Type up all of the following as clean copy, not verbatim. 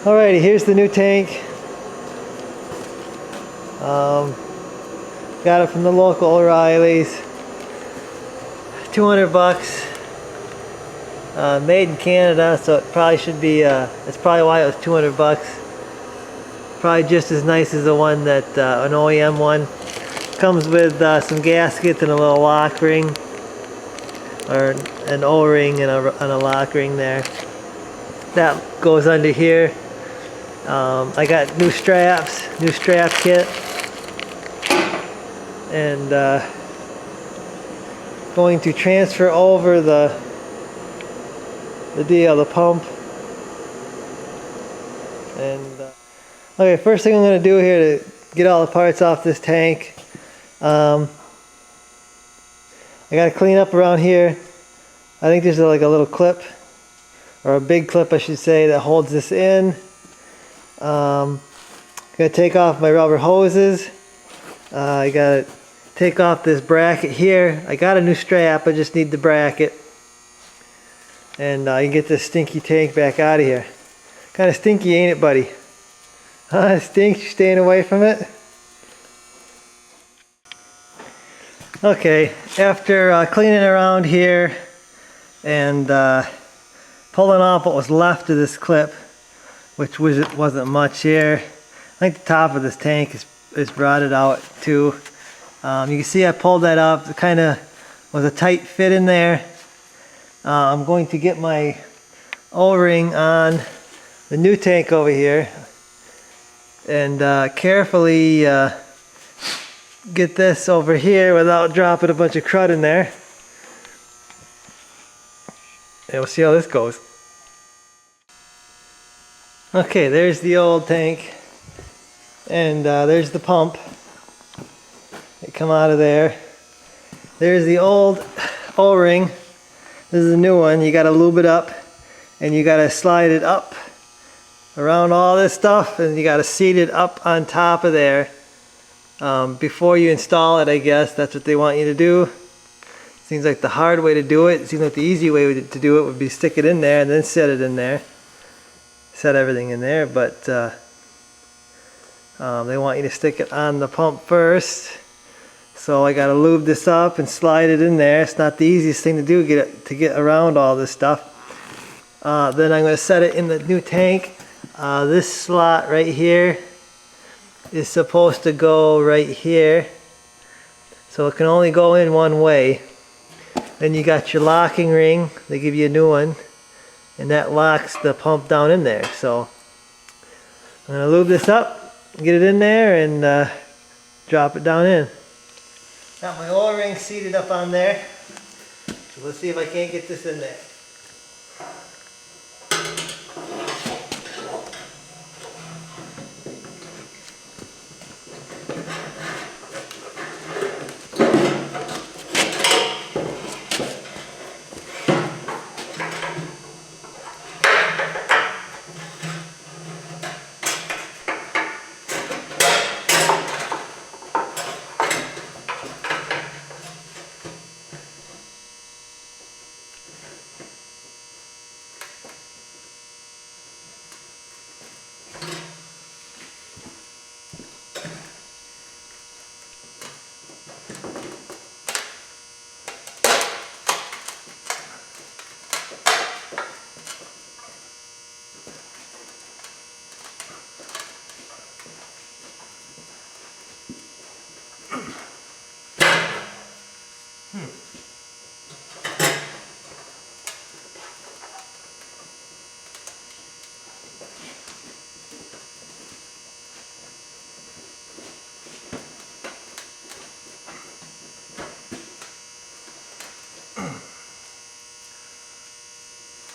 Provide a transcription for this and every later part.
Alrighty, here's the new tank. Got it from the local O'Reilly's. 200 bucks. Made in Canada, so it probably should be, that's probably why it was 200 bucks. Probably just as nice as the one that, an OEM one. Comes with some gaskets and a little lock ring. Or an O-ring and a lock ring there. That goes under here. I got new straps, new strap kit. And going to transfer over the pump. And okay, first thing I'm going to do here to get all the parts off this tank, I got to clean up around here. I think there's like a little clip, or a big clip I should say, that holds this in. I'm going to take off my rubber hoses. I got to take off this bracket here. I got a new strap, I just need the bracket. And you can get this stinky tank back out of here. Kind of stinky, ain't it, buddy? Huh? It stinks? You staying away from it? Okay, after cleaning around here and pulling off what was left of this clip, which wasn't much here. I think the top of this tank is rotted out too. You can see I pulled that up. It kind of was a tight fit in there. I'm going to get my O-ring on the new tank over here and carefully get this over here without dropping a bunch of crud in there. And we'll see how this goes. Okay, there's the old tank. And there's the pump. They come out of there. There's the old O-ring. This is a new one. You gotta lube it up and you gotta slide it up around all this stuff, and you gotta seat it up on top of there. Before you install it, I guess that's what they want you to do. Seems like the hard way to do it. It seems like the easy way to do it would be stick it in there and then set it in there. Set everything in there, but they want you to stick it on the pump first. So I gotta lube this up and slide it in there. It's not the easiest thing to do to get around all this stuff. Then I'm gonna set it in the new tank. This slot right here is supposed to go right here, so it can only go in one way. Then you got your locking ring. They give you a new one, and that locks the pump down in there. So I'm gonna lube this up, get it in there, and drop it down in. Got my O-ring seated up on there, so let's see if I can't get this in there.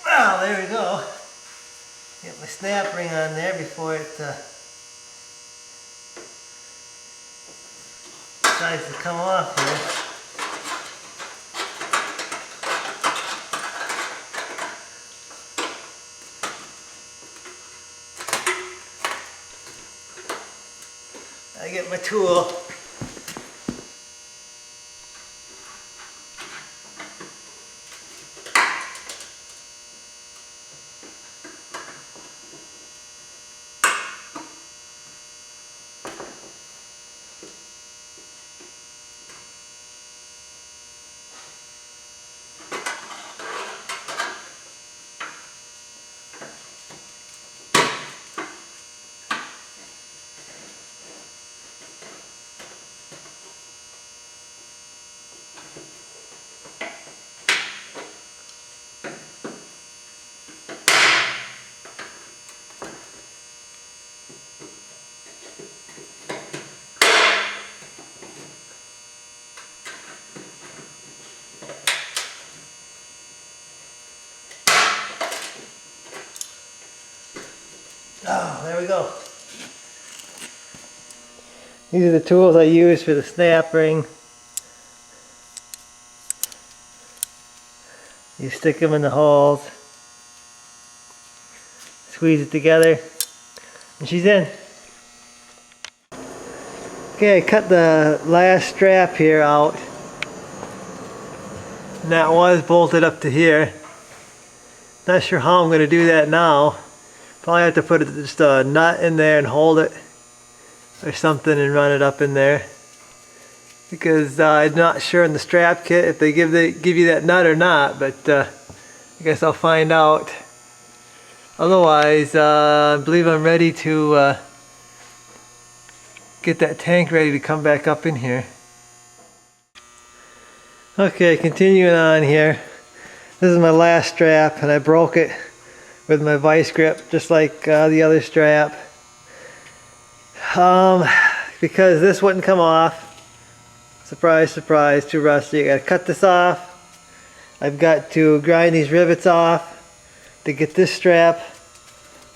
Well, there we go. Get my snap ring on there before it decides to come off here. I get my tool. Oh, there we go. These are the tools I use for the snap ring. You stick them in the holes, squeeze it together, and she's in. Okay, I cut the last strap here out, and that was bolted up to here. Not sure how I'm going to do that now. Probably have to put just a nut in there and hold it or something and run it up in there, because I'm not sure in the strap kit if they give you that nut or not, but I guess I'll find out. Otherwise, I believe I'm ready to get that tank ready to come back up in here. Okay, continuing on here. This is my last strap, and I broke it with my vice grip just like the other strap, because this wouldn't come off. Surprise, surprise, too rusty. I gotta cut this off. I've got to grind these rivets off to get this strap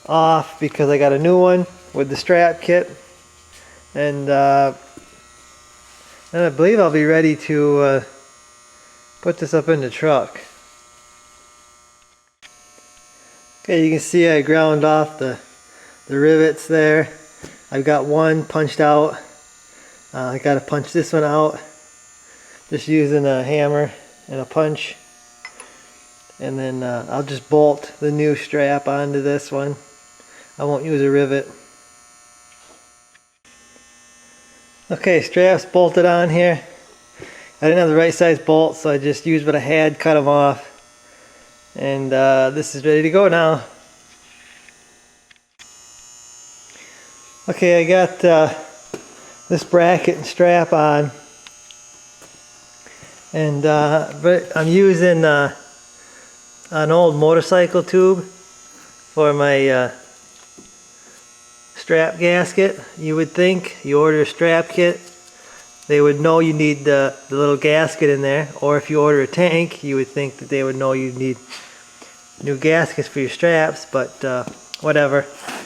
off, because I got a new one with the strap kit. And I believe I'll be ready to put this up in the truck. Okay, you can see I ground off the rivets there. I've got one punched out. I got to punch this one out just using a hammer and a punch. And then I'll just bolt the new strap onto this one. I won't use a rivet. Okay, straps bolted on here. I didn't have the right size bolts, so I just used what I had, cut them off. And this is ready to go now. Okay, I got this bracket and strap on. And but I'm using an old motorcycle tube for my strap gasket. You would think you order a strap kit, they would know you need the little gasket in there, or if you order a tank, you would think that they would know you need new gaskets for your straps, but whatever.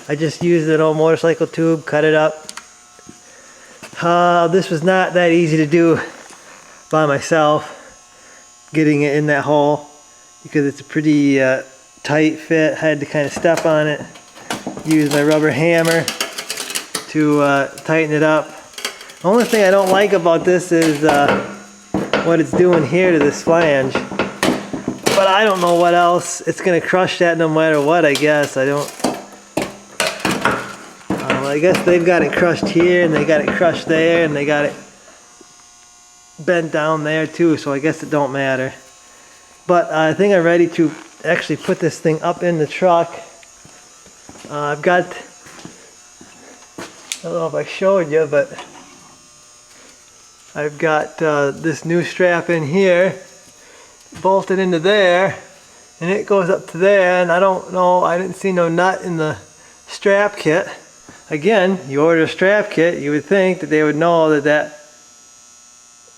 I just used an old motorcycle tube, cut it up. This was not that easy to do by myself, getting it in that hole, because it's a pretty tight fit. I had to kind of step on it, use my rubber hammer to tighten it up. The only thing I don't like about this is what it's doing here to this flange. But I don't know what else. It's going to crush that no matter what, I guess. I don't... I guess they've got it crushed here, and they got it crushed there, and they got it bent down there too, so I guess it don't matter. But I think I'm ready to actually put this thing up in the truck. I've got... I don't know if I showed you, but I've got this new strap in here bolted into there, and it goes up to there, and I don't know, I didn't see no nut in the strap kit. Again, you order a strap kit, you would think that they would know that that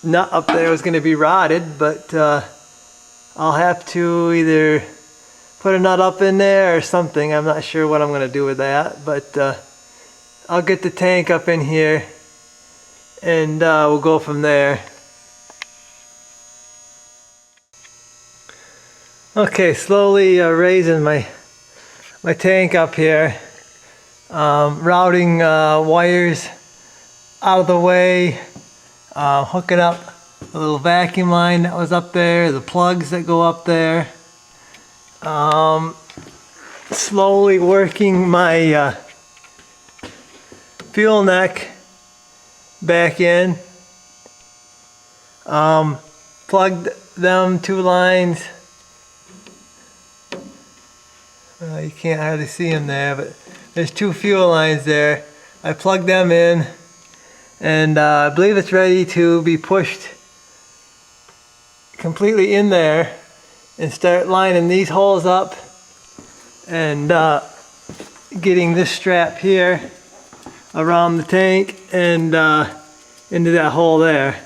nut up there was going to be rotted, but I'll have to either put a nut up in there or something. I'm not sure what I'm going to do with that, but I'll get the tank up in here, and we'll go from there. Okay, slowly raising my tank up here, routing wires out of the way, hooking up the little vacuum line that was up there, the plugs that go up there, slowly working my fuel neck back in, plugged them two lines. You can't hardly see them there, but there's two fuel lines there. I plugged them in, and I believe it's ready to be pushed completely in there and start lining these holes up and getting this strap here around the tank and into that hole there.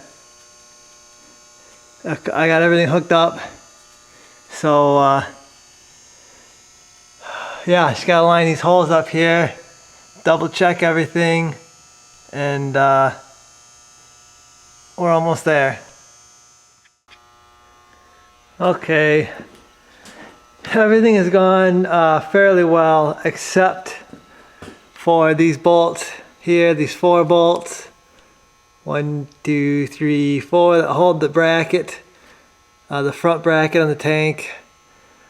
I got everything hooked up, so yeah, just gotta line these holes up here, double check everything, and we're almost there. Okay, everything has gone fairly well except for these bolts here, these 4 bolts. 1, 2, 3, 4 that hold the bracket, the front bracket on the tank.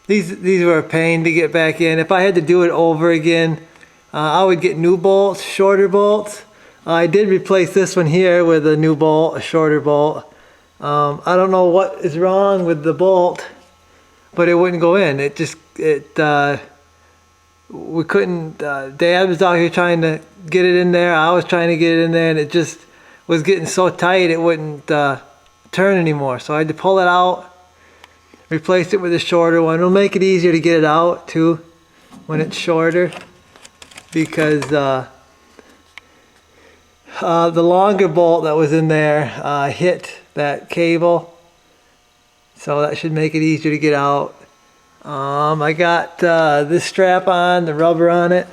These were a pain to get back in. If I had to do it over again, I would get new bolts, shorter bolts. I did replace this one here with a new bolt, a shorter bolt. I don't know what is wrong with the bolt, but it wouldn't go in. We couldn't, Dad was out here trying to get it in there. I was trying to get it in there, and it just was getting so tight it wouldn't turn anymore. So I had to pull it out, replace it with a shorter one. It'll make it easier to get it out too when it's shorter, because the longer bolt that was in there hit that cable, so that should make it easier to get out. I got this strap on, the rubber on it.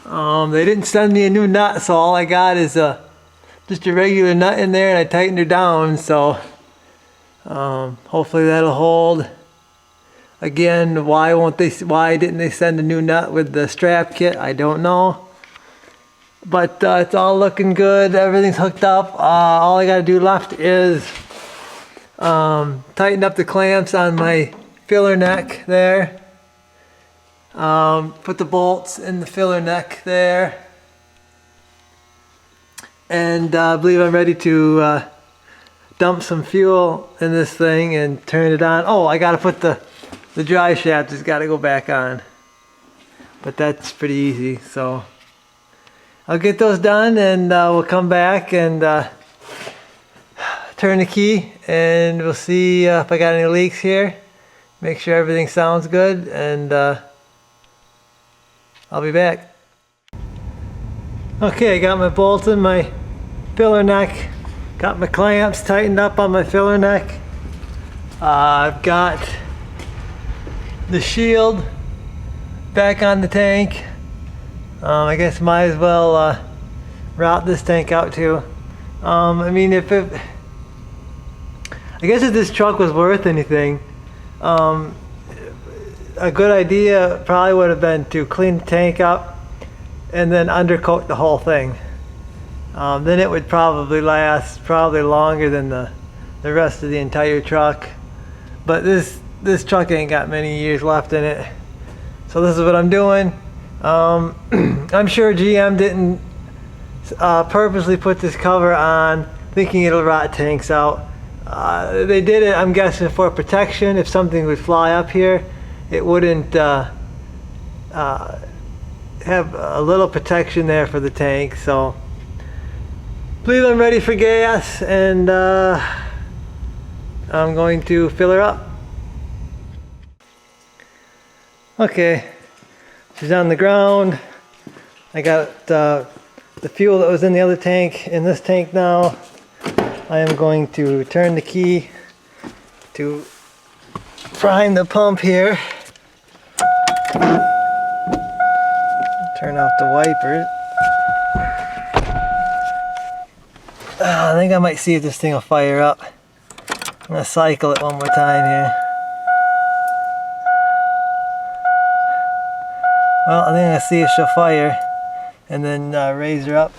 They didn't send me a new nut, so all I got is just a regular nut in there, and I tightened her down, so hopefully that'll hold. Again, why didn't they send a new nut with the strap kit? I don't know. But it's all looking good. Everything's hooked up. All I got to do left is tighten up the clamps on my filler neck there. Put the bolts in the filler neck there. And I believe I'm ready to dump some fuel in this thing and turn it on. Oh, I got to put the dry shaft has got to go back on. But that's pretty easy, so I'll get those done, and we'll come back and turn the key, and we'll see if I got any leaks here. Make sure everything sounds good, and I'll be back. Okay, I got my bolts in my filler neck, got my clamps tightened up on my filler neck. I've got the shield back on the tank. I guess might as well route this tank out too. I mean, I guess if this truck was worth anything, a good idea probably would have been to clean the tank up and then undercoat the whole thing. Then it would probably last longer than the rest of the entire truck. But this truck ain't got many years left in it, so this is what I'm doing. I'm sure GM didn't purposely put this cover on thinking it'll rot tanks out. They did it, I'm guessing, for protection. If something would fly up here, it wouldn't have a little protection there for the tank. So I believe I'm ready for gas, and I'm going to fill her up. Okay, she's on the ground. I got the fuel that was in the other tank in this tank now. I am going to turn the key to prime the pump here. Turn off the wipers. I think I might see if this thing will fire up. I'm going to cycle it one more time here. Well, I think I'm going to see if she'll fire and then raise her up.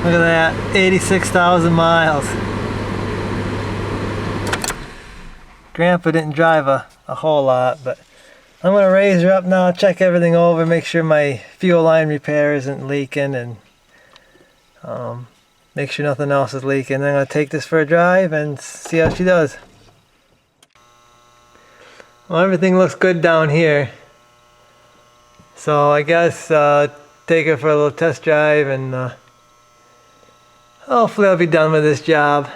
Look at that, 86,000 miles. Grandpa didn't drive a whole lot, but I'm going to raise her up now, check everything over, make sure my fuel line repair isn't leaking, and Make sure nothing else is leaking. Then I'm going to take this for a drive and see how she does. Well, everything looks good down here. So I guess take it for a little test drive and hopefully I'll be done with this job.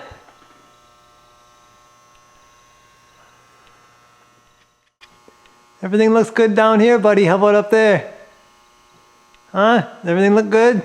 Everything looks good down here, buddy. How about up there? Huh? Everything look good?